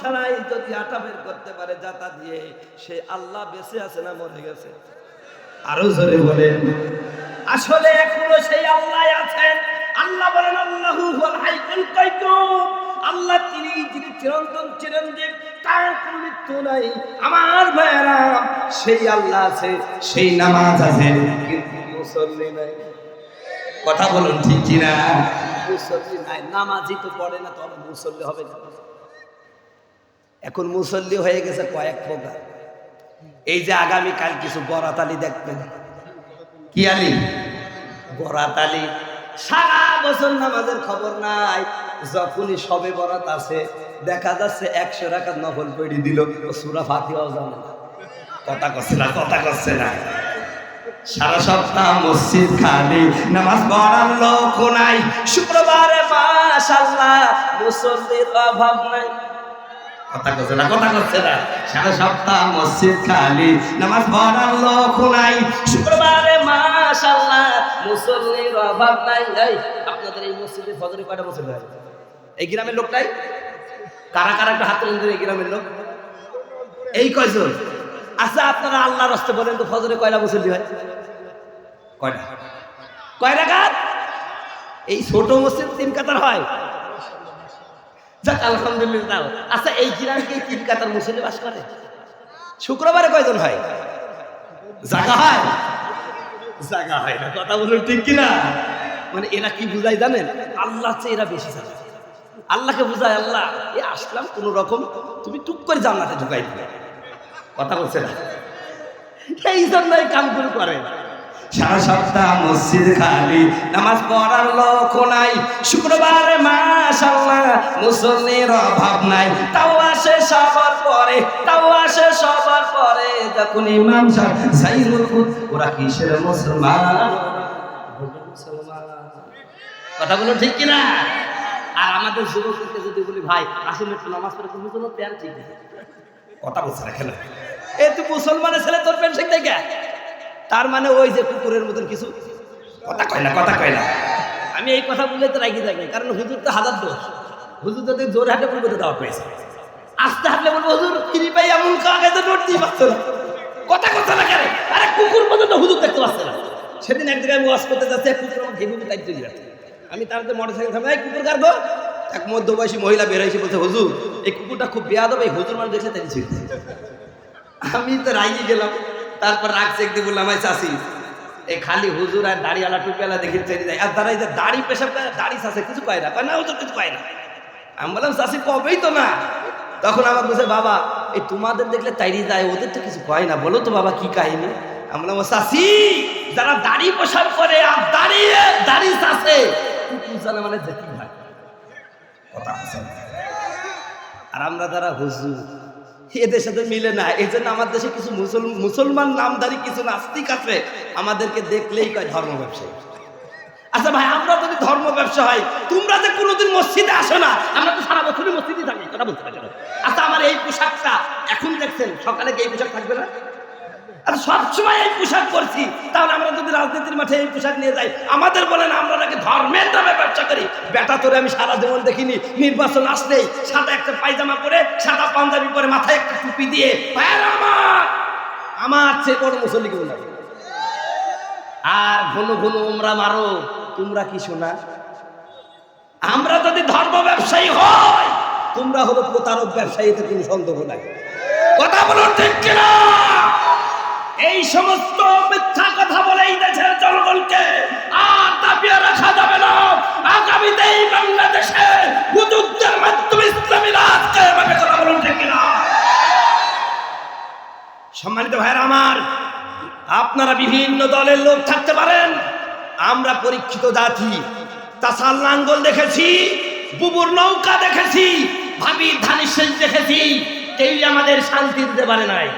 ছাড়াই যদি আটা বের করতে পারে জাতা দিয়ে, সে আল্লাহ বেঁচে আছে না মরে গেছে? আরো জোরে বলেন। আসলে এখনো সেই আল্লাহ আছেন। আল্লাহ বলেন আল্লাহু হুয়াল হাইয়ুল কাইয়্যুম। আল্লাহ যিনি চিরন্তন চিরঞ্জীব, তার কোনো মৃত্যু নাই। আমার ভাইয়েরা, সেই আল্লাহ আছে, সেই নামাজ আছে, কিন্তু মুসল্লি নাই। কথা বলুন ঠিক কিনা? মুসল্লি নাই, নামাজই তো পড়ে না, তবে মুসল্লি হবে না। এখন মুসল্লি হয়ে গেছে কয়েক প্রকার। এই যে আগামীকাল কিছু বরাত আলী দেখবেন। কি আলী? বরাত আলী। সারা বছর নামাজের খবর নাই, যখনই সবে বরাত আছে দেখা যাচ্ছে 100 রাকাত নফল পড়ে দিল, সূরা ফাতিহাও জানে না। কথা করছে না, কথা করছে না। সারা সপ্তাহ মসজিদ খালি, নামাজ পড়ার লোক নাই। শুক্রবারে মাশাআল্লাহ মুসল্লির অভাব নাই। কথা করছে না, কথা করছে না। সারা সপ্তাহ মসজিদ খালি, নামাজ পড়ার লোক নাই। শুক্রবারে মাশাআল্লাহ মুসল্লির অভাব নাই। এই আপনাদের এই মসজিদে ফজরে কয়টা মুসল্লি হয়? এই গ্রামের লোক নাই? কারা কারা একটা হাত তুলে দেন। এই গ্রামের লোক এই কয়জন? আচ্ছা আপনারা আল্লাহর রাস্তে বলেন তো, ফজরে কয়টা মুসল্লি হয়? কয়টা? কয় রাকাত? এই ছোট মসজিদ 3 কাতার হয়। যাক আলহামদুলিল্লাহ। আচ্ছা এই গ্রামে কি 3 কাতার মুসল্লি বাস করে? শুক্রবারে কয়জন হয়? জায়গা হয়? জায়গা হয় না। কথা বলুন ঠিক কিনা? মানে এরা কি বুঝায় জানেন? আল্লাহ চেয়ে এরা বেশি জানে। আল্লাহকে বুঝায়, আল্লাহ এ আসলাম কোন রকম, তুমি টুক করে জান্নাতে ঢুকাই দিবে। কথা বলছে না? এই জন্যই কামগুলো করে। সারা সপ্তাহ মসজিদ খালি, নামাজ পড়ার লোক নাই। শুক্রবারে মাশাআল্লাহ মুসল্লির অভাব নাই। তাও আসে সবার পরে, তাও আসে সবার পরে। যখন ইমাম সাহেব যাইরুল কুত, ওরা কিসের মুসলমান? কথা বলো ঠিক কিনা? আর আমাদের যুবককে যদি বলি ভাই আসলে একটু নামাজ পড়ে তুমি তো প্যান্ট ঠিক আছে, কথা বলছে না কেন? এ তুই মুসলমানের ছেলে, তোর প্যান্ট ঠিক দেখে, তার মানে ওই যে কুকুরের মতন কিছু কথা কয় না, কথা কয় না। আমি এই কথা বললে তো রাগি থাকি, কারণ হুজুর তো হাজার দোষ। হুজুর যদি জোরে হাঁটে পূর্বতে দেওয়া পেয়েছে, আস্তে হাঁটলে বলবো হুজুর ফিরি পাই এমন কাকে তো নোট দিয়ে পাচ্ছে না। কথা কথা না কেন? আরে কুকুর পর্যন্ত হুজুর দেখতে পাচ্ছে না। সেদিন এক জায়গায় ওয়াশ করতে যাচ্ছে, কুকুর আমার ঘেমে তাই চলে যাচ্ছে। আমি তার মোটর সাইকেল থামে, কুকুর কাটবো। এক মধ্যবয়সী মহিলা বের হয়েছে, বলছে হুজুর এই কুকুরটা খুব বেয়াদব, এই হুজুর মানুষ দেখলে তাই ছিল। আমি তো রাগিয়ে গেলাম। তারপর রাগ চেক দিয়ে বললাম, আমি চাষি এই খালি হুজুর আর দাড়িওয়ালা টুপিওয়ালা দেখে চেয়ে যায়, আর তারা এই যে দাড়ি পেশাব করে, দাড়ি চাষে কিছু কয় না, কয় না হুজুর কিছু কয় না। আমি বললাম চাষি কবেই তো না। তখন আমার বলছে বাবা এই তোমাদের দেখলে তাইরি যায়, ওদের তো কিছু কয় না, বলো তো বাবা কি কাহিনী? আমি বললাম চাষি যারা দাড়ি পেশাব করে আর দাড়ি চাষে মানে যেতে হয় কথা। আর আমরা যারা হুজুর এদের সাথে মিলে না। এই জন্য আমার দেশে কিছু মুসলমান নামধারী কিছু নাস্তিক আছে, আমাদেরকে দেখলেই কয় ধর্ম ব্যবসায়ী। আচ্ছা ভাই আমরা যদি ধর্ম ব্যবসা হয়, তোমরা যে কোনোদিন মসজিদে আসো না, আমরা তো সারা বছরই মসজিদে থাকি, কথা বলতে পারি। আচ্ছা আমার এই পোশাকটা এখন দেখছেন, সকালে কি এই পোশাক থাকবে না? আর সবসময় এই পোশাক পরছি, তাহলে আমরা যদি রাজনীতির মাঠে এই পোশাক নিয়ে যাই, আমাদের বলেন আমরা নাকি ধর্মের নামে ব্যবসা করি। বেটা তোরে আমি সারা জীবন দেখিনি, নির্বাচন আসলেই সাদা একটা পায়জামা পরে, সাদা পাঞ্জাবি পরে, মাথায় একটা টুপি দিয়ে, আমার চেয়ে বড় মুসল্লি কেউ নাই। আর ঘন ঘন ওমরা মারো, তোমরা কি শোনা? আমরা যদি ধর্ম ব্যবসায়ী হয়, তোমরা হলো প্রতারক ব্যবসায়ী, এতে কোনো সন্দেহ নাই। কথা বলো ঠিক কিনা? এই সমস্ত মিথ্যা কথা বলে এই দেশের জনগণকে আর দাবিয়ে রাখা যাবে না। আগামীতে এই বাংলাদেশে হুজুরদের মাধ্যমে ইসলামী রাজ কায়েম হবে। কথা বলুন ঠিক কিনা? সম্মানিত ভাইরা আমার, আপনারা বিভিন্ন দলের লোক থাকতে পারেন, আমরা পরীক্ষিত জাতি। তাসাল লাঙ্গল দেখেছি, বুবুর নৌকা দেখেছি, ভাবির ধানের শেষ দেখেছি, কেউ আমাদের শান্তি দিতে পারে নাই।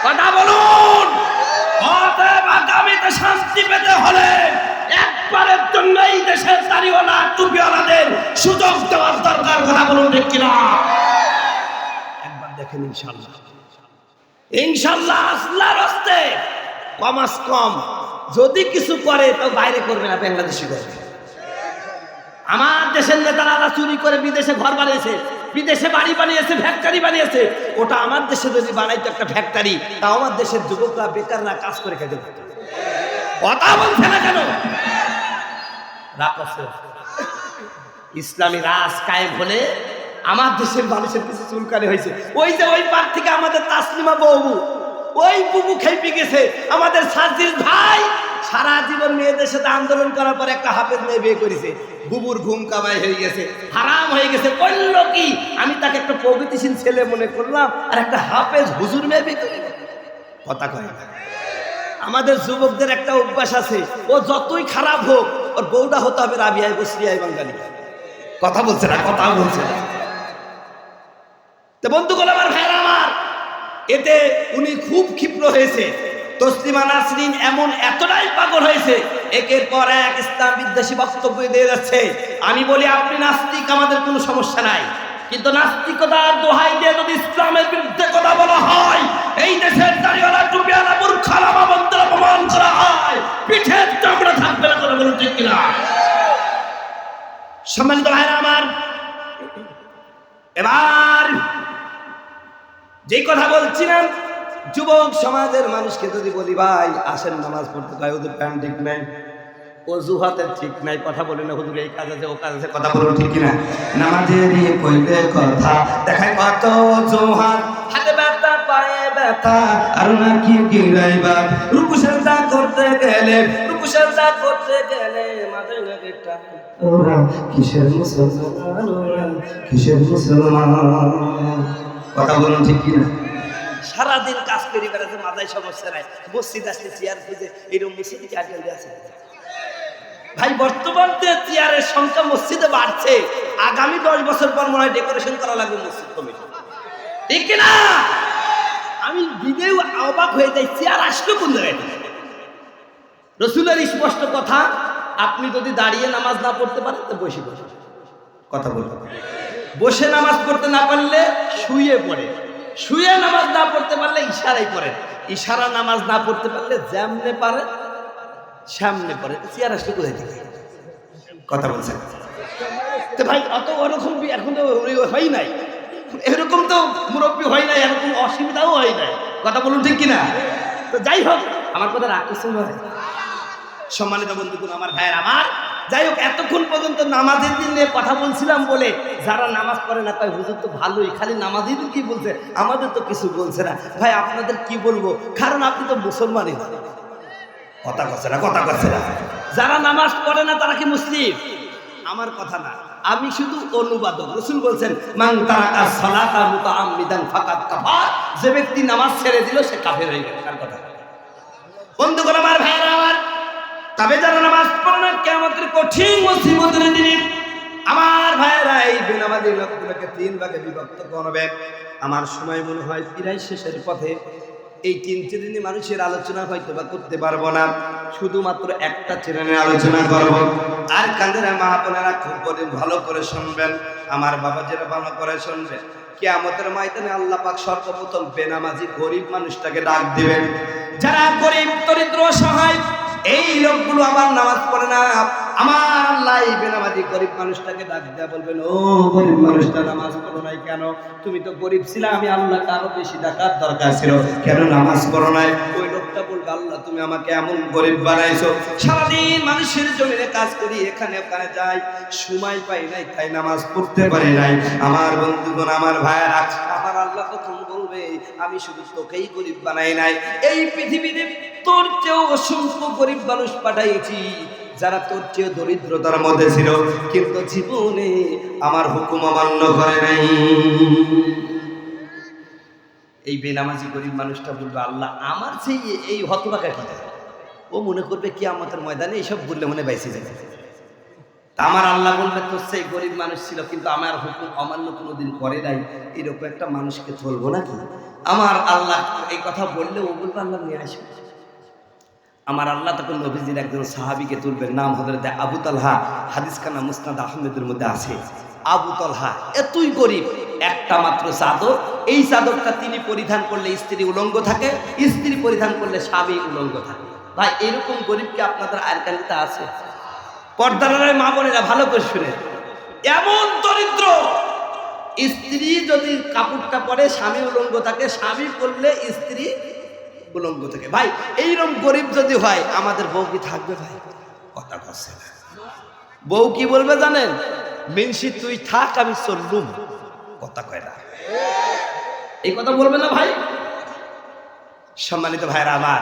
কথা বলুন। অতএব আগামীতে শান্তি পেতে হলে একবারের জন্য এই দেশের দাড়িওয়ালা টুপিওয়ালাদের সুযোগ দেওয়ার দরকার। কথা বলুন ঠিক কিনা? একবার দেখেন ইনশাআল্লাহ, ইনশাআল্লাহ আল্লাহর রাস্তে কমাস কম যদি কিছু করে তো বাইরে করবে না, বাংলাদেশি করবে। আমার দেশের নেতারা চুরি করে বিদেশে ঘর বানিয়েছে, বিদেশে বাড়ি বানিয়েছে, ফ্যাক্টরি বানিয়েছে, ওটা আমার দেশে যদি বানাইতো একটা ফ্যাক্টরি, তা আমার দেশের যুবকরা বেকাররা কাজ করে খেতে পারত। কথা বলছে না কেন? ইসলামী রাজ কায়েম হলে আমার দেশের মানুষের কিছু চুলকানি হয়েছে। ওই যে ওই পার থেকে আমাদের তাসলিমা বউ, ওই বুবু খেপে গেছে। আমাদের সাজিদ ভাই সারা জীবন মেয়েদের সাথে আন্দোলন করার পর একটা হাফেজ মেয়ে বিয়ে করেছে, বুবুর ঘুম কামাই হয়ে গেছে, হারাম হয়ে গেছে। বললো কি, আমি তাকে একটা প্রগতিশীল ছেলে মনে করলাম, আর একটা হাফেজ হুজুর মেয়ে বিয়ে করে। কথা কয় না। আমাদের যুবকদের একটা অভ্যাস আছে, ও যতই খারাপ হোক ওর বউটা হতে হবে রাবিয়ায় বসরিয়ায় বাঙালি। কথা বলছে না, কথা বলছে না। তো বন্ধুগণ আমার, ভাইরা আমার, এতে উনি খুব ক্ষিপ্র হয়েছে। তসলিমা নাসরিন এমন এতটাই পাগল হয়েছে, একের পর এক ইসলাম বিদ্বেষী বক্তব্য দিয়ে যাচ্ছে। আমি বলি, আপনি নাস্তিক, আমাদের কোনো সমস্যা নাই, কিন্তু নাস্তিকতার দোহাই দিয়ে যদি ইসলামের বিরুদ্ধে কথা বলা হয়, এই দেশের দাড়িওয়ালা টুপিওয়ালা মূর্খারা বাবনদের অপমান করা হয়, পিঠের চামড়া থাকবে না। কথা বলুন ঠিক কিনা? সম্মানিত ভাইরা আমার, এবার যেই কথা বলছিলাম, যুবক সমাজের মানুষকে যদি বলি, ভাই আসেন নামাজ পড়তে, ভাই ওদের প্যান্ট ঠিক নাই, অজুহাতের ঠিক নাই, কথা বলে না হুজুর এই কাজ আছে ও কাজ আছে, কথা বলুন ঠিক কিনা? নামাজেরই কইলে কথা দেখায় কত অজুহাত, হাতে ব্যথা পায়ে ব্যথা আর নাকি গিরাইবা, রুকু সাজদা করতে গেলে মাথায় লাগে টান। ওরা কিসের মুসলমান, ওরা কিসের মুসলমান, কথা বলুন ঠিক কিনা? সারাদিন কাজ করে বেড়াতে, মাথায় সমস্যা নাই, মসজিদ আসলে চেয়ার খুঁজে, এরকম মসজিদে কি আগে আছে? ভাই বর্তমান যে চেয়ারের সংখ্যা মসজিদে বাড়ছে, আগামী 10 বছর পর মনে হয় ডেকোরেশন করা লাগবে মসজিদ কমিটি, ঠিক কিনা? আমি ভিডিও অবাক হয়ে যাই, চেয়ার আসলো কোন জায়গায়? রসুলের স্পষ্ট কথা, আপনি যদি দাঁড়িয়ে নামাজ না পড়তে পারেন তো বসে বসে কথা বলতে, বসে নামাজ পড়তে না পারলে শুয়ে পড়ে, শুয়ে নামাজ না পড়তে পারলে ইশারাই পড়ে, ইশারা নামাজ না পড়তে পারলে যেমনে পারে সামনে পড়ে। চেয়ার আসলে কোথায় থেকে? কথা বলছেন তো ভাই, অত ওরকম এখন তো হয় নাই, এরকম তো মুরব্বী হয় নাই, এরকম অসুবিধাও হয় নাই, কথা বলুন ঠিক কিনা? তো যাই হোক, আমার কথা রাখতেছেন ভাই। সম্মানিত বন্ধুগণ আমার, ভাইয়ের আমার, যাই হোক, এতক্ষণ পর্যন্ত নামাজের দিন নিয়ে কথা বলছিলাম বলে যারা নামাজ পড়ে না তাই হুজুর তো ভালোই, খালি নামাজের দিন কি বলছে, আমাদের তো কিছু বলছে না। ভাই আপনাদের কি বলবো, কারণ আপনি তো মুসলমানই না। কথা করছে না, কথা করছে না। যারা নামাজ পড়ে না তারা কি মুসলিম? আমার কথা না, আমি শুধু অনুবাদক। রাসূল বলছেন, মান তারাকা সালাতা মুতাআম্মিদান ফাকাদ কাফার, যে ব্যক্তি নামাজ ছেড়ে দিল সে কাফের হয়ে গেল। কার কথা? বন্ধুগণ আমার, ভাইরা আমার, তবে যারা নামাজ পড়ে না কিয়ামতের কঠিন মুসিবতের দিনে আমার ভাইরা এই বেনামাজি লোকগুলোকে 3 ভাগে বিভক্ত করবে। আমার সময় মনে হয় প্রায় শেষের পথে। এই 3 শ্রেণীর মানুষের আলোচনা হয়তো বা করতে পারবো না, শুধুমাত্র একটা শ্রেণীর আলোচনা করব। আর কাঁদেরা মা বোনেরা খুব ভালো করে শুনবেন, আমার বাবা যারা ভালো করে শুনবেন। কিয়ামতের ময়দানে আল্লাহ পাক সর্বপ্রথম বেনামাজি গরিব মানুষটাকে ডাক দিবেন। যারা গরিব দরিদ্র সহায়, এই লোকগুলো আমার নামাজ পড়ে না, আমার আল্লাহ এই বেনামাজি গরিব মানুষটাকে ডাক দেয়া বলবেন, ও গরিব মানুষটা নামাজ পড়ো নাই কেন? তুমি তো গরিব ছিলে, আমি আল্লাহকে আরো বেশি টাকার দরকার ছিল, কেন নামাজ পড়ো নাই? ওই লোকটা বলবে, আল্লাহ তুমি আমাকে এমন গরিব বানাইছো, সারাদিন মানুষের জমিনে কাজ করি, এখানে ওখানে যাই, সময় পাই নাই, তাই নামাজ পড়তে পারি নাই। আমার বন্ধুগণ আমার ভাইয়েরা, আমার আল্লাহ তখন বলবে, আমি শুধু তোকেই গরিব বানাই নাই, এই পৃথিবীতে তোর চেয়েও অসংখ্য গরিব মানুষ পাঠাইছি যারা তোর চেয়ে দরিদ্রতার মধ্যে ছিল, কিন্তু জীবনে আমার হুকুম অমান্য করে নাই। এই বেনামাজি গরিব মানুষটা বলবে, আল্লাহ আমার সেই এই হতভাগা কি? ও মনে করবে কিয়ামতের ময়দানে এইসব বললে মনে বাইসে যাবে। আমার আল্লাহ বলবে, তোর সেই গরিব মানুষ ছিল কিন্তু আমার হুকুম অমান্য কোনোদিন করে নাই, এরকম একটা মানুষকে চলবো নাকি? আমার আল্লাহ এই কথা বললে ও বলবে, আল্লাহ নিয়ে আসবে। আমার আল্লাহ তখন নবীজির একজন সাহাবীকে তুলবেন, নাম হযরত আবু তালহা, হাদিস খানা মুসনাদ আহমেদের মধ্যে আছে। আবু তালহা এতই গরিব, একটা মাত্র চাদর, এই চাদরটা তিনি পরিধান করলে স্ত্রী উলঙ্গ থাকে, স্ত্রী পরিধান করলে স্বামী উলঙ্গ থাকে। ভাই এরকম গরিব কি আপনাদের আরকানিতে আছে? পর্দার মা বোনেরা ভালো করে শুনে, এমন দরিদ্র স্ত্রী যদি কাপড়টা পরে স্বামী উলঙ্গ থাকে, স্বামী পরলে স্ত্রী উলঙ্গ থাকে। ভাই এইরকম গরিব যদি হয় আমাদের বউ কি থাকবে? ভাই কথা বলছে না। বউ কি বলবে জানেন? মিনসি তুই থাক, আমি চললুম। কথা কয় না, এই কথা বলবে না ভাই? সম্মানিত ভাইরা আমার,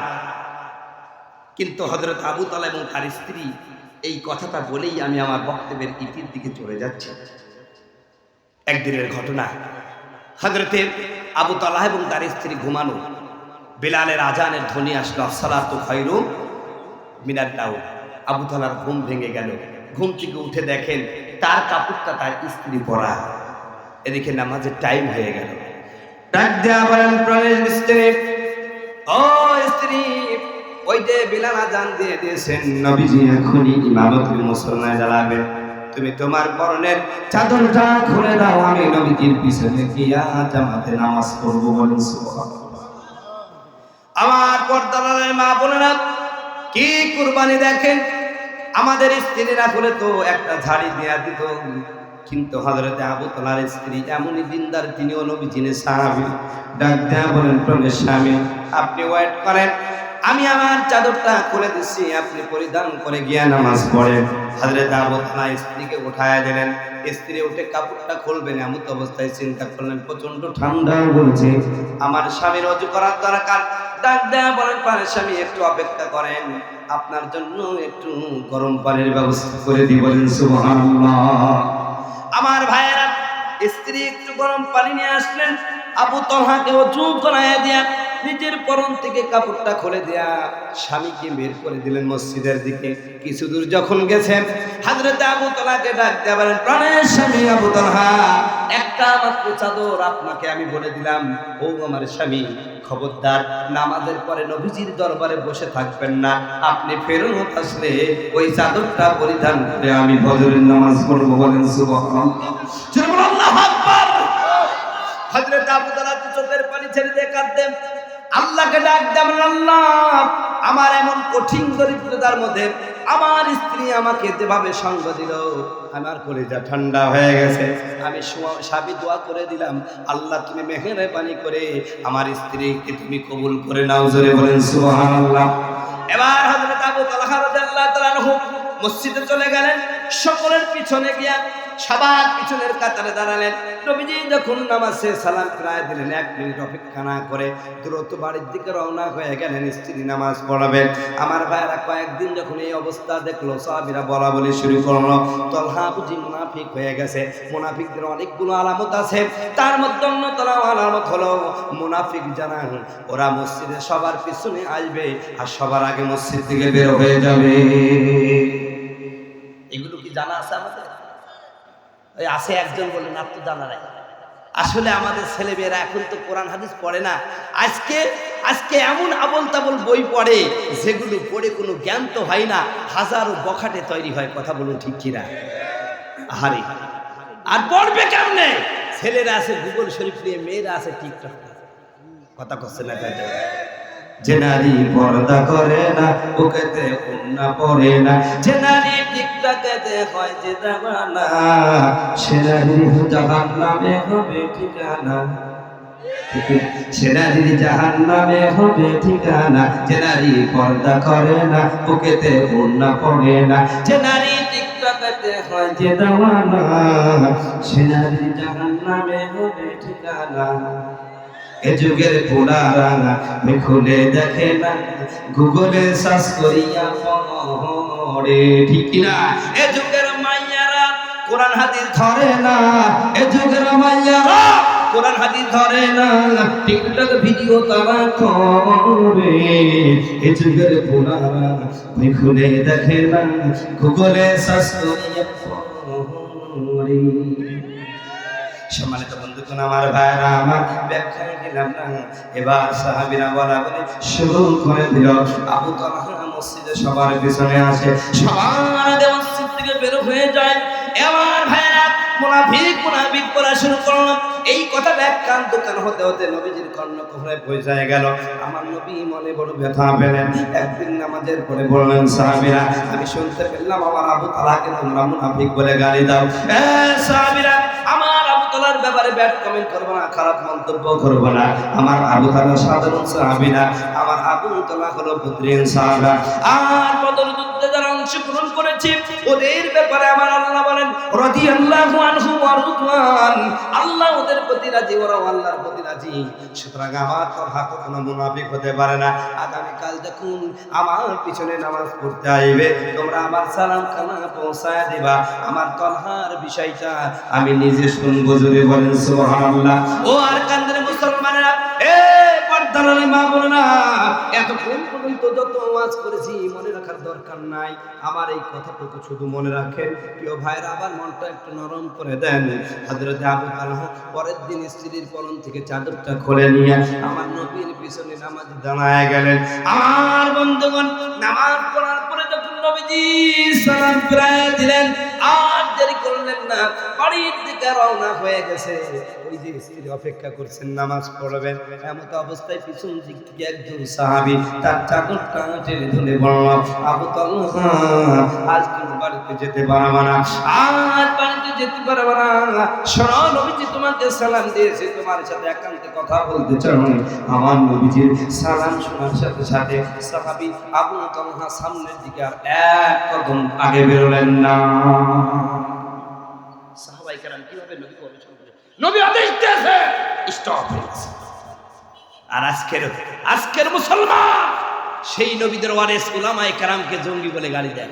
কিন্তু হযরত আবু তালহা এবং তার স্ত্রী এই কথাটা বলেই আমি আমার বক্তব্যের ইতির দিকে চলে যাচ্ছি। একদিনের ঘটনা, হযরতে আবু তালহা এবং তার স্ত্রী ঘুমানো, বেলালের আজানের ধ্বনি আসলো, আসসালাতু খায়রুম মিনান নাওম। আবু তালহার ঘুম ভেঙে গেল। ঘুম থেকে উঠে দেখেন তার কাপড়টা তার স্ত্রী পরা। এদিকে নামাজের টাইম হয়ে গেল। ডাক দেয়া বলেন, প্রাণের স্ত্রী, ও স্ত্রী, ওই যে বিলাল আজান দিয়ে দিয়েছেন, নবীজি এখনই ইমামতের মুসল্লায় দাঁড়াবে। তুমি তোমার পরনের চাদরটা খুলে দাও, আমি নবীজির পিছনে গিয়া জামাতে নামাজ পড়বো। বলেন সুবহানাল্লাহ। আমার পর্দার মা বোনেরা, কি কুরবানি দেখেন! আমাদের স্ত্রীরা হলে তো একটা ঝাড়ি দেয়া দিত, কিন্তু হযরতে আবু তালহার স্ত্রী এমনই দিনদার, তিনিও নবীজির সাহাবী। ডাক দেয়া বলেন, প্রাণের স্বামী, আপনি ওয়েট করেন, আমি আমার চাদরটা খুলে দিচ্ছি, আপনি পরিধান করে গিয়া নামাজ পড়েন। হযরতে আবু তালহা স্ত্রীকে উঠায়া দিলেন। স্ত্রী উঠে কাপড়টা খুলবেন, এমন অবস্থায় চিন্তা করলেন প্রচন্ড ঠান্ডা বলছে, আমার স্বামীর ওযু করার দরকার। ডাক দেয়া বলেন, প্রাণের স্বামী, একটু অপেক্ষা করেন, আপনার জন্য একটু গরম পানির ব্যবস্থা করে দিব। বলেন সুবহানাল্লাহ। আমার ভাইয়েরা, স্ত্রী একটু গরম পানি নিয়ে আসলেন, আবু তালহাকে ওযু করায়া দিয়া নিজের পরন থেকে কাপড়টা খুলে দেয়া স্বামীকে বের করে দিলেন মসজিদের দিকে। কিছু দূর যখন গেছেন, হযরতে আবু তালহাকে ডাক দেয়া বলেন, প্রাণের স্বামী আবু তালহা, একটা মাত্র চাদর আপনাকে আমি বলে দিলাম, ও আমার স্বামী, খবরদার নামাজের পরে নবীজির দরবারে বসে থাকবেন না, আপনি ফেরত আসলে ওই চাদরটা পরিধান করে আমি ফজরের নামাজ পড়ব। বলেন সুবহানাল্লাহ। আল্লাহু আকবার। হযরত আবু তালহা চোখের পানি ছেড়ে দিয়ে কাঁদতেন, আল্লাহকে ডাক দেন, আল্লাহ, আমার এমন কঠিন দরিদ্রতার মধ্যে আমার স্ত্রী আমাকে যেভাবে সঙ্গ দিল, আমার কলিজা ঠান্ডা হয়ে গেছে। আমি স্বামী দোয়া করে দিলাম, আল্লাহ তুমি মেহেরবানি করে আমার স্ত্রীকে তুমি কবুল করে নাও। জোরে বলেন সুবহানাল্লাহ। এবার হযরত আবু তালহা রাদিয়াল্লাহু তাআলা আনহু মসজিদে চলে গেলেন, সকলের পিছনে গিয়া সবার পিছনের কাতারে দাঁড়ালেন। নবীজি যখন নামাজে সালাম ফিরায় দিলেন, 1 মিনিট অপেক্ষা না করে দ্রুত বাড়ির দিকে রওনা হয়ে গেলেন, স্ত্রী নামাজ পড়াবেন। আমার ভাইয়েরা, কয়েকদিন যখন এই অবস্থা দেখলো, সাহাবীরা বলা বলি শুরু করলো, তালহা বুঝি মুনাফিক হয়ে গেছে। মুনাফিকদের অনেকগুলো আলামত আছে, তার মধ্যে অন্যতম আলামত হলো মুনাফিক যারা, ওরা মসজিদে সবার পিছনে আসবে আর সবার আগে মসজিদ থেকে বের হয়ে যাবে। এগুলো কি জানা আছে আমাদের? ওই আছে একজন বললেন, আর তো জানা নাই। আসলে আমাদের ছেলেমেয়েরা এখন তো কোরআন হাদিস পড়ে না। আজকে এমন আবল তাবল বই পড়ে, যেগুলো পড়ে কোনো জ্ঞান তো হয় না, হাজারো বখাটে তৈরি হয়। কথা বলুন ঠিক কিনা? আহারে, আর পড়বে কেমনে? ছেলেরা আছে গুগল শরীফ নিয়ে, মেয়েরা আছে টিকটক। কথা কচ্ছে না? যে নারী পর্দা করে না, বুকেতে ওড়না পরে না, যে নারী টিকটকেতে হয় যে জামানা, সে নারী জাহান্নামে হবে ঠিকানা। সে নারী জাহান্নামে হবে ঠিকানা। যে নারী পর্দা করে না, বুকেতে ওড়না পরে না, যে নারী টিকটকেতে হয় যে জামানা, সে নারী জাহান্নামে হবে ঠিকানা। এ যুগের পুরানা খুলে দেখে না, গুগলে সার্চ করিয়া পড়ে। ঠিক না? এ যুগের মাইয়ারা কোরআন হাদিস ধরে না, এ যুগের মাইয়ারা কোরআন হাদিস ধরে না, টিকটক ভিডিও তারা করে। এ যুগের পুরানা খুলে দেখে না, গুগলে সার্চ করিয়া পড়ে। সম্মানিত বন্ধুগণ, আমার ভাইরা, আমার ব্যাখ্যায় গেলাম না। এবার সাহাবীরা বলা বলে শুরু করে দিল। আবু তালহা মসজিদে সবার পিছনে আসে, সবার আগে মসজিদ থেকে বের হয়ে যায়। এবার ভাইরা মুনাফিক বলা শুরু করলো। এই কথাটা এক কান দোকান হতে হতে নবীজির কর্ণকুহরে পৌঁছায় গেল। আমার নবী মনে বড় ব্যথা পেলেন। একদিন নামাজের পরে বললেন, সাহাবীরা, আমি শুনতে পেলাম আমার আবু তালহাকে তোমরা মুনাফিক বলে গালি দাও। সাহাবীরা, আমার আবু তালহার ব্যাপারে ব্যাড কমেন্ট করবো না, খারাপ মন্তব্য করবো না। আমার আবু তালহা সাধারণ সাহাবী না, আমার আবু তালহা হলো বদরিন সাহাবা। আর বদর যুদ্ধে যারা অংশগ্রহণ করেছে ওদের ব্যাপারে আমার আল্লাহ বলেন রাদিয়াল্লাহু আনহু ওয়া রাদওয়ান, আল্লাহ ওদের প্রতি রাজি, ওরাও আল্লাহর প্রতি রাজি। সুতরাং আমার তালহা কখনো মুনাফিক হতে পারে না। আগামীকাল যখন আমার পিছনে নামাজ পড়তে আইবে তোমরা আমার সালাম খানা পৌঁছায় দিবা। আমার তালহার বিষয়টা আমি নিজে শুনবো, জোরে বলেন সুবহানাল্লাহ। ও আর কান্দের মুসলমানেরা, এ পর্দার মা বোনেরা, এতক্ষণ পর্যন্ত যত ওয়াজ করেছি মনে রাখার দরকার নাই, আমার এই কথাটুকু শুধু মনে রাখেন। প্রিয় ভাইরা, আবার মনটা একটু নরম করে দেন। হযরত আবু তালহা পরের দিন স্ত্রীর পরন থেকে চাদরটা খুলে নিয়ে আমার নবীর পিছনে নামাজে দাঁড়ায় গেলেন। আমার বন্ধুগণ, নামাজ পড়ার পরে যখন নবীজি সালাম ফিরাইয়া দিলেন আর দেরি করলেন না, বাড়ির দিকে রওনা হয়ে গেছে। ওই যে স্ত্রী অপেক্ষা করছেন নামাজ পড়বেন, এমত অবস্থায় পিছন দিক থেকে একজন সাহাবী তার চাদরটা টেনে ধরে বলল, আবু তালহা আজ তুমি বাড়িতে যেতে পারবে না, আজ বাড়িতে যেতে পারবে না। শোনো, নবীজি তোমাকে সালাম দিয়েছে, তোমার সাথে একান্তে কথা বলতে চান। আমার নবীজির সালাম শোনার সাথে সাথে সাহাবী আবু তালহা সামনের দিকে আর এক কদম আগে বেরোলেন না। সাহাবায়ে কেরাম কিভাবে নবীকে অনুসরণ করে, নবী আদেশ দিয়েছে, স্টপ হয়ে গেছে। আর আজকের মুসলমান সেই নবীদের ওয়ারিস উলামায়ে কেরামকে জঙ্গি বলে গালি দেয়,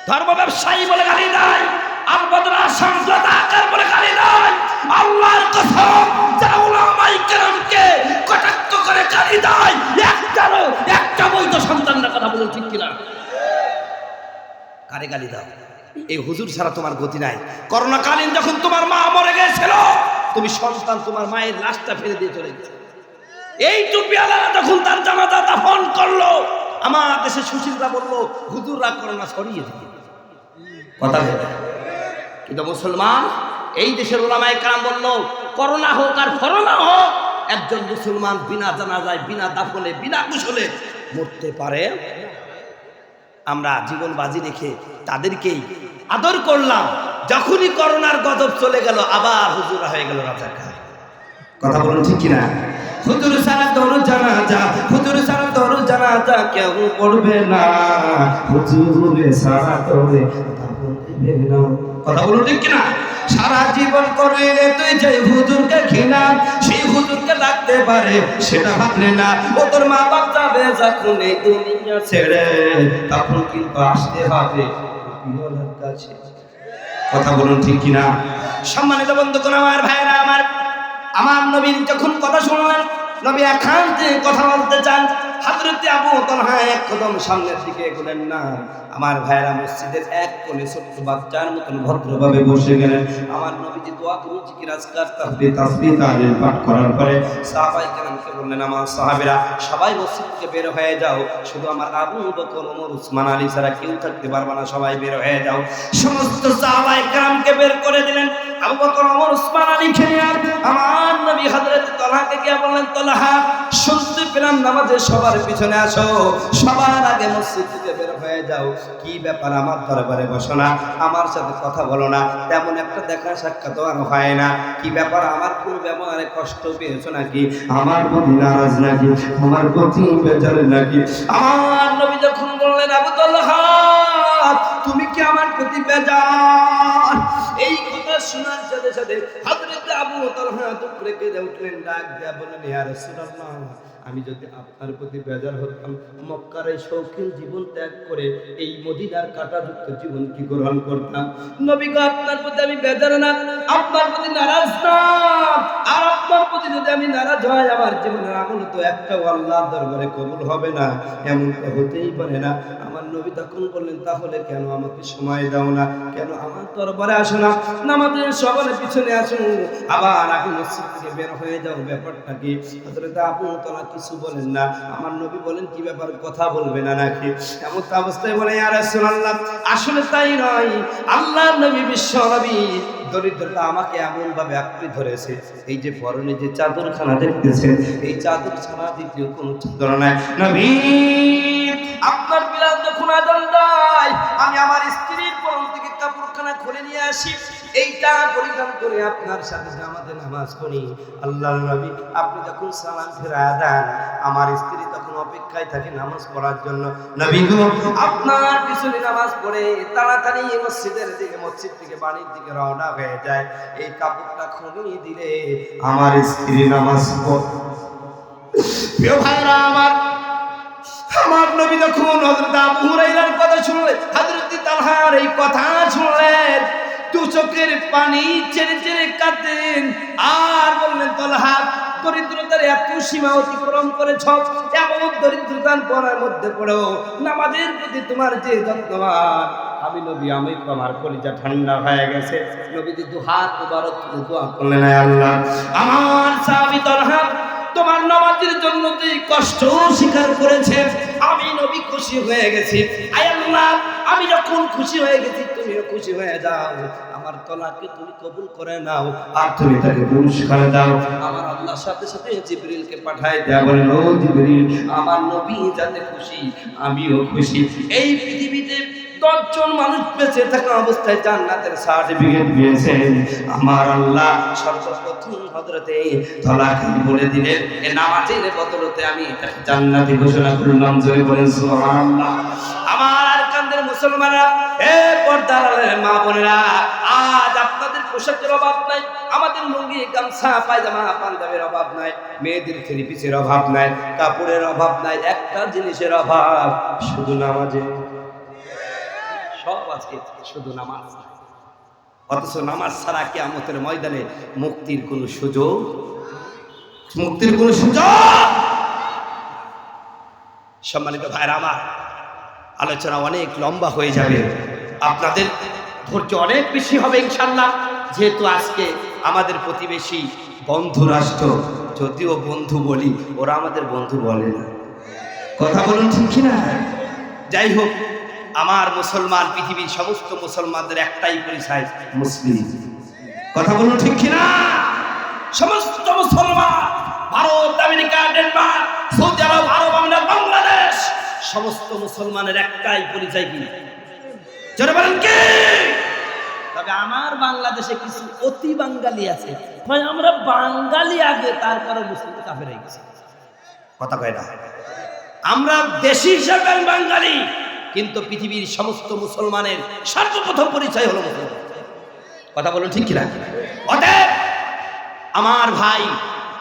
ধর্ম ব্যবসায়ী বলে গালি দেয়, আল বদরা শামসুদ্দাকার বলে গালি দেয়। আল্লাহর কসম, যারা উলামায়ে কেরামকে কটাক্ষ করে গালি দেয়, একটা বৈধ সন্তানরা কথা বলুন ঠিক কিনা? কারে গালি দাও? এই হুজুর ছাড়া তোমার গতি নাই। করোনাকালীন যখন তোমার মা মরে গেছিল, তুমি সন্তান তোমার মায়ের লাশটা ফেলে দিয়ে চলে গেছে। এই টুপিওয়ালা যখন তার জানাজা দাফন করলো, আমার দেশে সুশীলরা বললো হুজুররা করোনা ছড়িয়ে দিবে, কথা ভেবে। কিন্তু মুসলমান, এই দেশের উলামায়ে কেরাম বললো করোনা হোক আর ফরোনা হোক, একজন মুসলমান বিনা জানাজায়, বিনা দাফনে, বিনা কুশলে মরতে পারে। আমরা জীবন বাজি রেখে তাদেরকেই আদর করলাম। যখনই করোনার গজব চলে গেল, আবার হুজুরা হয়ে গেল রাজাকার। কথা বলুন ঠিক কিনা? হুজুর সারা তোর জানাজা, হুজুর সারা তোর জানাজা কেউ পড়বে না, হুজুর সারা তোরে দাফন দিবে না। কথা বলুন ঠিক কিনা? সারা জীবন করলে তুই যে হুজুরকে ঘৃণা, সেই হুজুরকে লাগতে পারে সেটা ভাবলে না। ও তোর মা বাপ যাবে যখন এই দুনিয়া ছেড়ে, তখন কিন্তু আসতে হবে নবীর কাছে। কথা বলুন ঠিক কিনা? সম্মানিত বন্ধুগণ, আমার ভাইরা, আমার নবীর যখন কথা শুনলেন, নবী একান্তে কথা বলতে চান, হযরত আবু তালহা এক কদম সামনের দিকে এগোলেন না। আমার ভাইরা মসজিদের এক কোণে ছোট্ট বাচ্চার মতন ভদ্রভাবে বসে গেলেন। আমার নবীজি দোয়া করে জিকির আজকার তাসবিহ তাহলিল পাঠ করার পরে সাহাবায়ে কেরামকে বললেন, আমার সাহাবীরা সবাই মসজিদ থেকে বের হয়ে যাও, শুধু আমার আবু বকর, ওমর, উসমান, আলী ছাড়া কেউ থাকতে পারবে না, সবাই বের হয়ে যাও। সমস্ত সাহাবায়ে কেরামকে বের করে দিলেন। আবু বকর, ওমর, উসমান, আলী খেয়ে আমার নবী হযরত তালহাকে গিয়ে বললেন, তালহা শুনতে পেলাম নামাজে সবার পিছনে আসো, সবার আগে মসজিদ থেকে বের হয়ে যাও। কি ব্যাপার, আমার দরবারে বসো না, আমার সাথে কথা বলো না, তেমন একটা দেখা সাক্ষাৎ আর হয় না। কি ব্যাপার, আমার কোন ব্যবহারে কষ্ট পেয়েছো নাকি, আমার প্রতি নারাজ নাকি, আমার প্রতি বেজার নাকি? আমার নবী যখন বললেন, আবু তালহা তুমি কি আমার প্রতি বেজার? এই কথা শোনার সাথে সাথে হযরত আবু তালহা দুঃখ রেখে উঠলেন, ডাক দেয়া বললেন, ইয়া রাসূলুল্লাহ, আমি যদি আপনার প্রতি বেজার হতাম, মক্কার এই শৌখিন জীবন ত্যাগ করে এই মদিনার কাঁটাযুক্ত জীবন কি গ্রহণ করতাম? নবী গো, আপনার প্রতি আমি বেজার না, আপনার প্রতি নারাজ না। আর আপনার প্রতি যদি আমি নারাজ হয়, আমার জীবনের আমল তো একটাও আল্লাহর দরবারে কবুল হবে না, এমন তো হতেই পারে না। আমার নবী তখন বললেন, তাহলে কেন আমাকে সময় দাও না, কেন আমার দরবারে আসো না, নামাজের সবার পিছনে আসো, আবার আগে মসজিদ থেকে বের হয়ে যাও, ব্যাপারটা কি? হযরত আবু তালহা কিছু বলেন না। আমার নবী বলেন, কি ব্যাপার, কথা বলবে না নাকি? এমন অবস্থায় বলে, ইয়া রাসূলুল্লাহ, আসলে তাই নয়, আল্লাহর নবী, বিশ্ব নবী, দরিদ্রতা আমাকে এমন ভাবে আঁকড়ে ধরেছে, এই যে পরনে যে চাদরখানা দেখতেছেন, এই চাদর ছাড়া দ্বিতীয় কোনো চাদর নাই। নবী, আপনার বিলাল যখন আযান দেয়, আমি আমার স্ত্রীর পরন থেকে কাপড়খানা খুলে নিয়ে আসি, এইটা পরিধান করে আপনার সাথে জামাতে নামাজ পড়ি। আল্লাহর নবী আপনি যখন সালাম ফিরায়া দেন, আমার স্ত্রী তখন অপেক্ষায় থাকে নামাজ পড়ার জন্য। নবী গো আপনার পিছনে নামাজ পড়ে তাড়াতাড়ি মসজিদের দিকে, মসজিদ থেকে বাড়ির দিকে রওনা হয়ে যায়। এই কাপড়টা খুলে দিলে আমার স্ত্রী নামাজ পড়ে। প্রিয় ভাইরা আমার, আমার নবী যখন হযরত আবু হুরায়রার কথা শুনলেন, হযরত তালহার এই কথা শুনলেন, দু চোখের পানি ছেড়ে ছেড়ে কাঁদেন আর বললেন, তালহা দরিদ্রতার এত সীমা অতিক্রম করেছ, এমন দরিদ্রতার পড়ার মধ্যে পড়ো নামাজের প্রতি তোমার যে যত্নবান। আমি নবী, আমি আমার কলিজা ঠান্ডা হয়ে গেছে। নবীজি দু হাত মুবারক তুলে দোয়া করলেন, আয় আল্লাহ, আমার সাহাবী তালহা তোমার নামাজের জন্য যে কষ্ট স্বীকার করেছে, আমি নবী খুশি হয়ে গেছি। আয় আল্লাহ, আমি যখন খুশি হয়ে গেছি তুমিও খুশি হয়ে যাও। আমার তলাকে তুমি কবুল করে নাও আর তুমি তাকে পুরস্কার দাও। আমার আল্লাহর সাথে সাথে জিবরিলকে পাঠায় দেয়া, বলেন, ও জিবরিল, আমার নবী যাতে খুশি আমিও খুশি। এই পৃথিবীতে 10 জন মানুষ বেঁচে থাকা অবস্থায় জান্নাতের সার্টিফিকেট দিয়েছেন। আমার আল্লাহ সর্বপ্রথম হযরতে তলাকে বলে দিলেন, এ নামাজের বদলতে আমি জান্নাতি ঘোষণা করলাম। জোরে বলেন সুবহানাল্লাহ। আমার কান্দের মুসলমানরা, এ পর্দার আড়ালের মা বোনেরা, আজ আপনাদের পোশাকের অভাব নাই, আমাদের লুঙ্গি গামছা পায়জামা পাঞ্জাবের অভাব নাই, মেয়েদের থ্রি পিসের অভাব নাই, কাপড়ের অভাব নাই, একটা জিনিসের অভাব, শুধু নামাজের। সব আছে, শুধু নামাজ। অথচ নামাজ ছাড়া কিয়ামতের ময়দানে মুক্তির কোনো সুযোগ, মুক্তির কোনো সুযোগ। সম্মানিত ভাইরা আমার, আলোচনা অনেক লম্বা হয়ে যাবে, আপনাদের ধৈর্য অনেক বেশি হবে ইনশাআল্লাহ। যেহেতু আজকে আমাদের প্রতিবেশী বন্ধু রাষ্ট্র, যদিও বন্ধু বলি, ওরা আমাদের বন্ধু বলে না। কথা বলুন ঠিক কিনা? যাই হোক, আমার মুসলমান, পৃথিবীর সমস্ত মুসলমানদের একটাই পরিচয়, মুসলিম। কথা বলুন ঠিক কিনা? সমস্ত মুসলমান, ভারত, আমেরিকা, ডেনমার্ক, সৌদি আরব, আরব আমিরাত, বাংলাদেশ, সমস্ত মুসলমানের একটাই পরিচয়, কি? জোরে বলেন কি? তবে আমার বাংলাদেশে কিছু অতি বাঙালি আছে, আমরা বাঙালি আগে, তারপরে মুসলিম কাফের হয়ে গেছে। কথা কয় না? আমরা দেশি হিসাবে বাঙালি, কিন্তু পৃথিবীর সমস্ত মুসলমানের সর্বপ্রথম পরিচয় হলো মুসলমান। কথা বলুন ঠিক কিনা? অতএব আমার ভাই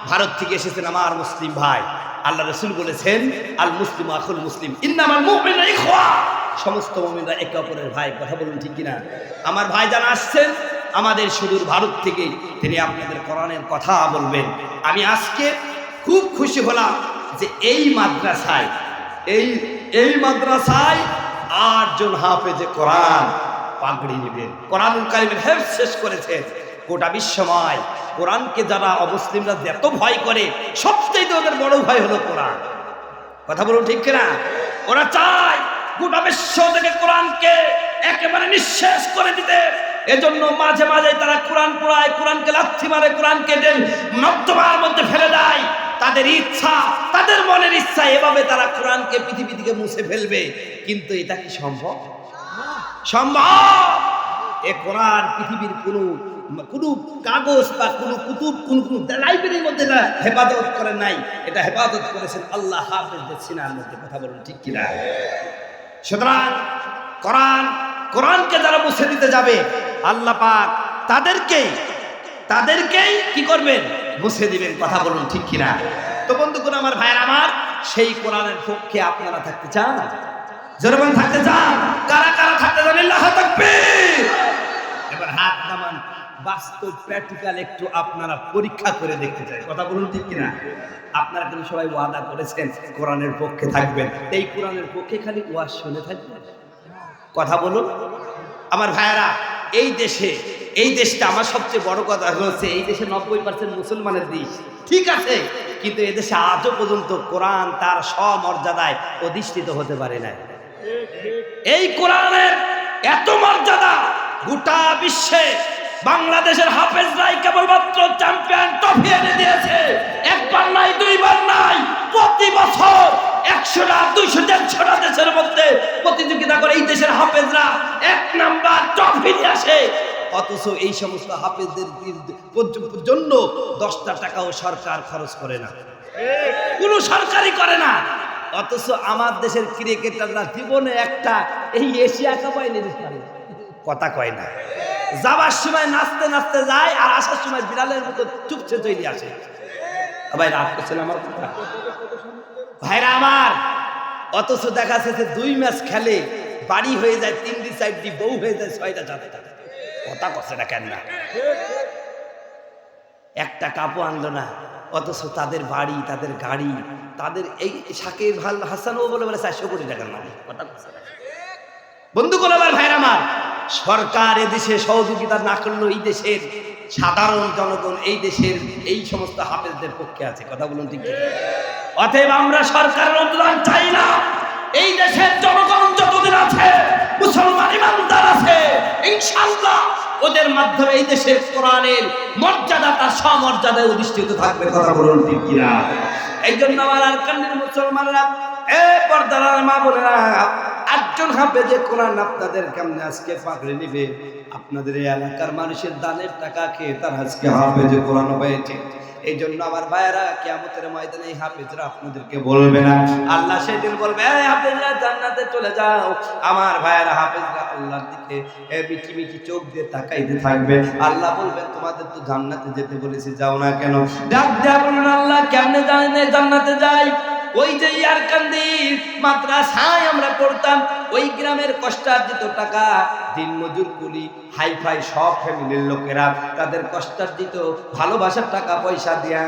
ভারত থেকে এসেছেন, আমার মুসলিম ভাই, আল্লাহ রাসূল বলেছেন, আল মুসলিম আখুল মুসলিম, ইন্নামাল মুমিনুনা ইখওয়া, সমস্ত মুমিনরা একে অপরের ভাই। কথা বলুন ঠিক কিনা? আমার ভাই যারা আসছেন আমাদের সুদূর ভারত থেকে, তিনি আপনাদের কোরআনের কথা বলবেন। আমি আজকে খুব খুশি হলাম যে এই মাদ্রাসায়, এই মাদ্রাসায় 8 জন হাফেজে কোরআন পাগড়ি নেবেন, কোরআনুল কারীমের হেফজ শেষ করেছেন। গোটা বিশ্বময় কোরআনকে যারা অমুসলিমরা এত ভয় করে, সবচেয়ে ওদের বড় ভয় হলো কোরআন। কথা বলুন ঠিক কিনা? ওরা চায় গোটা বিশ্ব থেকে কোরআনকে একেবারে নিঃশেষ করে দিতে। এজন্য মাঝে মাঝে তারা কোরআন পড়ায়, কোরআনকে লাথি মারে, কোরআনকে নর্দমার মধ্যে ফেলে দেয়। তাদের ইচ্ছা, তাদের মনের ইচ্ছা, এভাবে তারা কোরআনকে পৃথিবী থেকে মুছে ফেলবে। কিন্তু এটা কি সম্ভব? সম্ভব? এ কোরআন পৃথিবীর কোনো কাগজ বা কোনো কুতুব, কোন লাইব্রেরির মধ্যে হেফাজত করে নাই, এটা হেফাজত করেছেন আল্লাহ হাফেজদের সিনার মধ্যে। কথা বলুন ঠিক কিনা? সুতরাং কোরআনকে যারা মুছে দিতে যাবে, আল্লাহ পাক তাদেরকেই কি করবেন? মুছে দিবেন। কথা বলুন ঠিক কিনা? তো বন্ধুগণ, আমার ভাইয়ের আমার, সেই কোরআনের পক্ষে আপনারা থাকতে চান? জনগণ থাকতে চান? কারা কারা থাকতে চান? আল্লাহু তাকবীর। এবার হাত নামান, বাস্তব প্র্যাকটিক্যাল একটু আপনারা পরীক্ষা করে দেখতে চাই। কথা বলুন ঠিক কিনা? আপনারা কিন্তু সবাই ওয়াদা করেছেন কোরআনের পক্ষে থাকবেন, এই কোরআনের পক্ষে খালি ওয়াজ শুনে থাকবেন। কথা বলুন আমার ভাইয়েরা, এই দেশটা আমার সবচেয়ে বড় কথা হচ্ছে, এই দেশে 90% মুসলমানের দেশ, ঠিক আছে, কিন্তু এদেশে আজও পর্যন্ত কোরআন তার সমর্যাদায় অধিষ্ঠিত হতে পারে না। এই কোরআনের এত মর্যাদা গোটা বিশ্বে বাংলাদেশের হাফেজরাই কেবলমাত্র চ্যাম্পিয়ন ট্রফি এনে দিয়েছে। একবার নাই, দুইবার নাই, প্রতি বছর 100টা 200টা 150টা দেশের মধ্যে প্রতিযোগিতা করে এই দেশের হাফেজরা 1 নাম্বার ট্রফি নিয়ে আসে। অথচ এই সমস্ত হাফেজদের জন্য 10টা টাকাও সরকার খরচ করে না, কোনো সরকারই করে না। অথচ আমার দেশের ক্রিকেটাররা জীবনে একটা এই এশিয়া কাপে নিতে পারে, কথা কয় না। যাবার সময় নাচতে নাচতে যায় আর আসার সময় বিড়ালের মতো চুপচে চলে আসে। ভাই রাগ করছেন আমার কথা, ভাইরা আমার। অথচ দেখা যাচ্ছে 2 ম্যাচ খেলে বাড়ি হয়ে যায় 3 4 বউ হয়ে যায় 6টা 7টা, কথা করছে না কেন না? একটা কাপও আনলো না। অথচ তাদের বাড়ি, তাদের গাড়ি, তাদের এই সাকিব আল হাসানও বলে 400 কোটি টাকার মালিক, কথা করছে না? বন্ধুগণ আমার, ভাইরা আমার, সরকার এদেশে সহযোগিতা না করলেও এই দেশের সাধারণ জনগণ এই দেশের এই সমস্ত হাফেজদের পক্ষে আছে, কথা বলুন ঠিক ঠিক। অতএব আমরা সরকারের অনুদান চাই না। এই দেশের জনগণ যতদিন আছে, মুসলমান ইমানদার আছে, ইনশাআল্লাহ ওদের মাধ্যমে এই দেশের কোরআনের মর্যাদা তার সমর্যাদায় অধিষ্ঠিত থাকবে, কথা বলুন ঠিক কিনা। এই জন্য আমার আরকানের মুসলমানরা, পর্দার মা বোনেরা, 8জন হাফেজে কোরআন আপনাদের কেমনে আজকে পাকড়ে নিবে? আপনাদের এই এলাকার মানুষের দানের টাকা খেয়ে তার আজকে হাফেজে কোরআন হয়েছে। এই জন্য আমার ভাইয়েরা, কিয়ামতের ময়দানে এই হাফেজরা আপনাদেরকে বলবে না, আল্লাহ সেদিন বলবে, এই হাফেজরা জান্নাতে চলে যাও। আমার ভাইয়েরা হাফেজরা আল্লাহর দিকে মিটি মিটি চোখ দিয়ে তাকাইতে থাকবে। আল্লাহ বলবেন, তোমাদের তো জান্নাতে যেতে বলেছি, যাও না কেন? ডাক দেয়া বলুন, আল্লাহ কেমনে জান্নাতে যাই? ওই যে ইয়ারকান্দির মাদ্রাসায় আমরা পড়তাম, ওই গ্রামের কষ্টার্জিত টাকা, দিনমজুর কুলি হাইফাই সব ফ্যামিলির লোকেরা তাদের কষ্টার্জিত ভালোবাসার টাকা পয়সা দিয়ে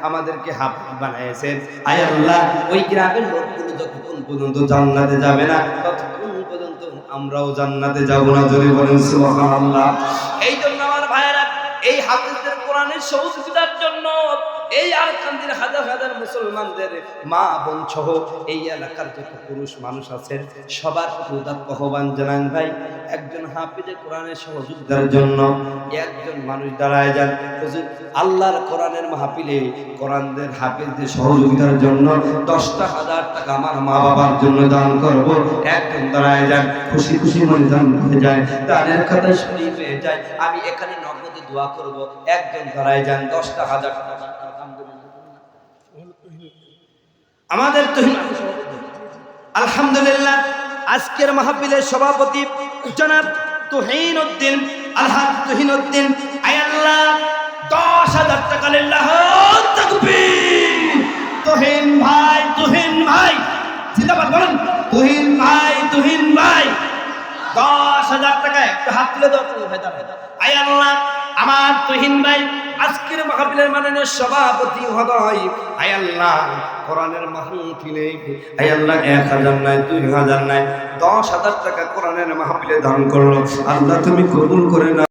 আমাদেরকে হাফেজ বানাইছেন। আয় আল্লাহ, ওই গ্রামের লোকগুলো যতক্ষণ পর্যন্ত জান্নাতে যাবে না, ততক্ষণ পর্যন্ত আমরাও জান্নাতে যাব না। জোরে বলেন সুবহানাল্লাহ। এই জন্য আমার ভাইয়েরা, এই হাফেজদের কোরআনের সহযোগিতার জন্য এই আরকান্দির হাজার হাজার মুসলমানদের মা বোন সহ এই এলাকার যত পুরুষ মানুষ আছেন, সবার উদাত্ত আহ্বান জানান, ভাই একজন হাফেজে কোরআনের সহযোগিতার জন্য একজন মানুষ দাঁড়ায় যান। হুজুর, আল্লাহর কোরআনের মাহফিলে কোরআনদের হাফেজদের সহযোগিতার জন্য 10,000 টাকা আমার মা বাবার জন্য দান করব। একজন দাঁড়ায় যান, খুশি খুশি মনে দান হয়ে যায়, দানের খাতা শরীফ হয়ে যায়, আমি এখানে নগদে দোয়া করব। একজন দাঁড়ায় যান, 10,000 টাকা। আমাদের আলহামদুলিল্লাহ আজকের মাহফিলের সভাপতি জনাব তুহিন উদ্দিন, আলহাজ তুহিন উদ্দিন, আয় আল্লাহ 10,000 টাকা লিল্লাহ তাকবীর। তুহিন ভাই, তুহিন ভাই জিন্দাবাদ বলেন, তুহিন ভাই, তুহিন ভাই 10,000 টাকা একটু হাত তুলে দাও। আয় আল্লাহ, আমার তুহিন ভাই আজকের মাহফিলের মাননীয় সভাপতি মহোদয়, আয় আল্লাহ কোরআনের মাহফিলে আয় আল্লাহ 1,000 নাই, 2,000 নাই, 10,000 টাকা কোরআনের মাহফিলে দান করলো। আল্লাহ তুমি কবুল করে না।